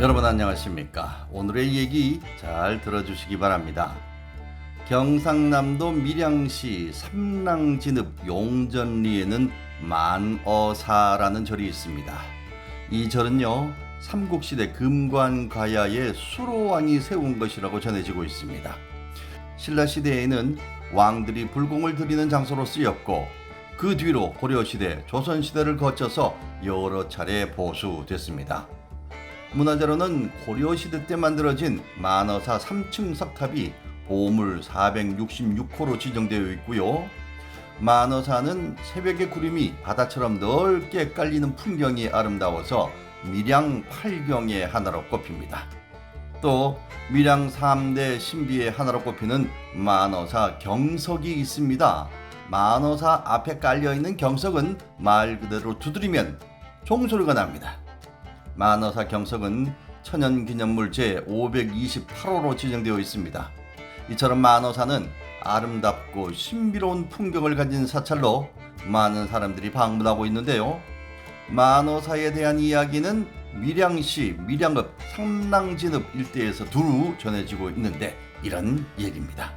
여러분 안녕하십니까? 오늘의 얘기 잘 들어주시기 바랍니다. 경상남도 밀양시 삼랑진읍 용전리에는 만어사라는 절이 있습니다. 이 절은요, 삼국시대 금관가야에 수로왕이 세운 것이라고 전해지고 있습니다. 신라시대에는 왕들이 불공을 드리는 장소로 쓰였고, 그 뒤로 고려시대, 조선시대를 거쳐서 여러 차례 보수됐습니다. 문화재로는 고려시대 때 만들어진 만어사 3층 석탑이 보물 466호로 지정되어 있고요. 만어사는 새벽의 구름이 바다처럼 넓게 깔리는 풍경이 아름다워서 밀양 8경의 하나로 꼽힙니다. 또 밀양 3대 신비의 하나로 꼽히는 만어사 경석이 있습니다. 만어사 앞에 깔려있는 경석은 말 그대로 두드리면 종소리가 납니다. 만어사 경석은 천연기념물 제528호로 지정되어 있습니다. 이처럼 만어사는 아름답고 신비로운 풍경을 가진 사찰로 많은 사람들이 방문하고 있는데요. 만어사에 대한 이야기는 밀양시 밀양읍 삼랑진읍 일대에서 두루 전해지고 있는데 이런 얘기입니다.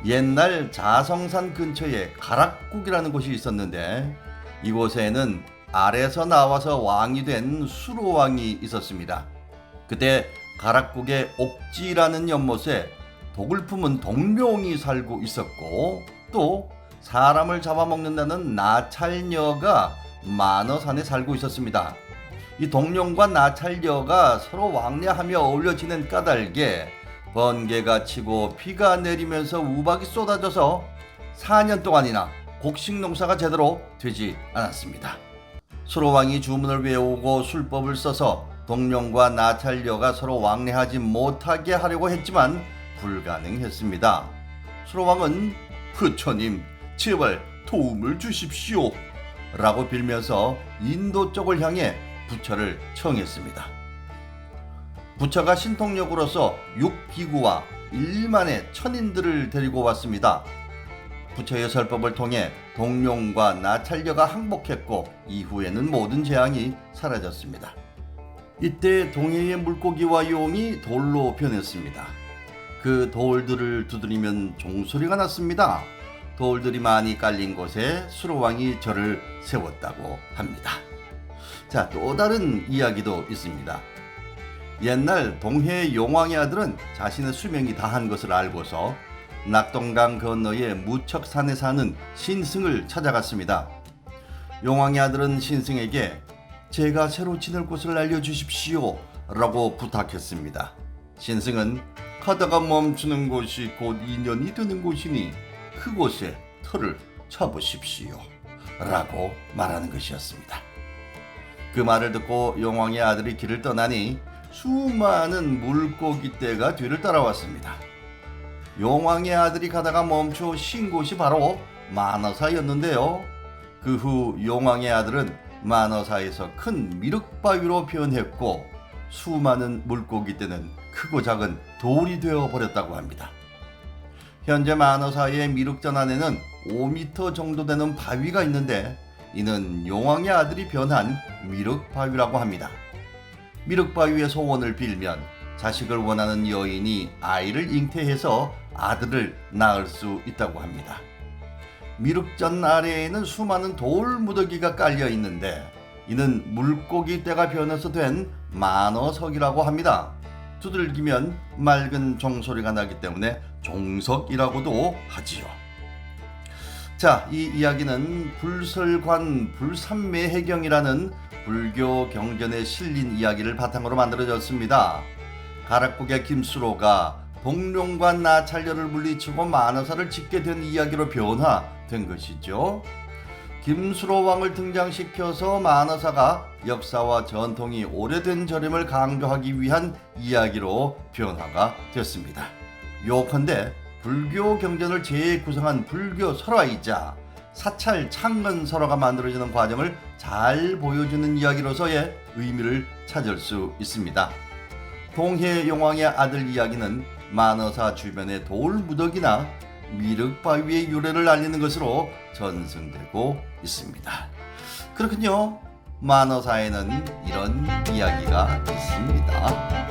옛날 자성산 근처에 가락국이라는 곳이 있었는데 이곳에는 아래서 나와서 왕이 된 수로왕이 있었습니다. 그때 가락국의 옥지라는 연못에 독을 품은 동룡이 살고 있었고 또 사람을 잡아먹는다는 나찰녀가 만어산에 살고 있었습니다. 이 동룡과 나찰녀가 서로 왕래하며 어울려 지낸 까닭에 번개가 치고 비가 내리면서 우박이 쏟아져서 4년 동안이나 곡식 농사가 제대로 되지 않았습니다. 수로왕이 주문을 외우고 술법을 써서 동룡과 나찰녀가 서로 왕래하지 못하게 하려고 했지만 불가능했습니다. 수로왕은 부처님 제발 도움을 주십시오 라고 빌면서 인도 쪽을 향해 부처를 청했습니다. 부처가 신통력으로서 6비구와 1만의 천인들을 데리고 왔습니다. 부처의 설법을 통해 동룡과 나찰녀가 항복했고 이후에는 모든 재앙이 사라졌습니다. 이때 동해의 물고기와 용이 돌로 변했습니다. 그 돌들을 두드리면 종소리가 났습니다. 돌들이 많이 깔린 곳에 수로왕이 절을 세웠다고 합니다. 자, 또 다른 이야기도 있습니다. 옛날 동해 용왕의 아들은 자신의 수명이 다한 것을 알고서 낙동강 건너의 무척산에 사는 신승을 찾아갔습니다. 용왕의 아들은 신승에게 제가 새로 지낼 곳을 알려주십시오 라고 부탁했습니다. 신승은 가다가 멈추는 곳이 곧 인연이 되는 곳이니 그곳에 터를 쳐보십시오 라고 말하는 것이었습니다. 그 말을 듣고 용왕의 아들이 길을 떠나니 수많은 물고기떼가 뒤를 따라왔습니다. 용왕의 아들이 가다가 멈춰 쉰 곳이 바로 만어사였는데요. 그 후 용왕의 아들은 만어사에서 큰 미륵바위로 변했고 수많은 물고기떼는 크고 작은 돌이 되어 버렸다고 합니다. 현재 만어사의 미륵전 안에는 5m 정도 되는 바위가 있는데 이는 용왕의 아들이 변한 미륵바위라고 합니다. 미륵바위의 소원을 빌면 자식을 원하는 여인이 아이를 잉태해서 아들을 낳을 수 있다고 합니다. 미륵전 아래에는 수많은 돌 무더기가 깔려 있는데 이는 물고기 떼가 변해서 된 만어석이라고 합니다. 두들기면 맑은 종소리가 나기 때문에 종석이라고도 하지요. 자, 이 이야기는 불설관 불삼매해경이라는 불교 경전에 실린 이야기를 바탕으로 만들어졌습니다. 가락국의 김수로가 동룡과 나찰녀를 물리치고 만어사를 짓게 된 이야기로 변화된 것이죠. 김수로 왕을 등장시켜서 만어사가 역사와 전통이 오래된 절임을 강조하기 위한 이야기로 변화가 됐습니다. 요컨대 불교 경전을 재구성한 불교 설화이자 사찰 창건 설화가 만들어지는 과정을 잘 보여주는 이야기로서의 의미를 찾을 수 있습니다. 동해 용왕의 아들 이야기는 만어사 주변의 돌 무더기나 미륵바위의 유래를 알리는 것으로 전승되고 있습니다. 그렇군요. 만어사에는 이런 이야기가 있습니다.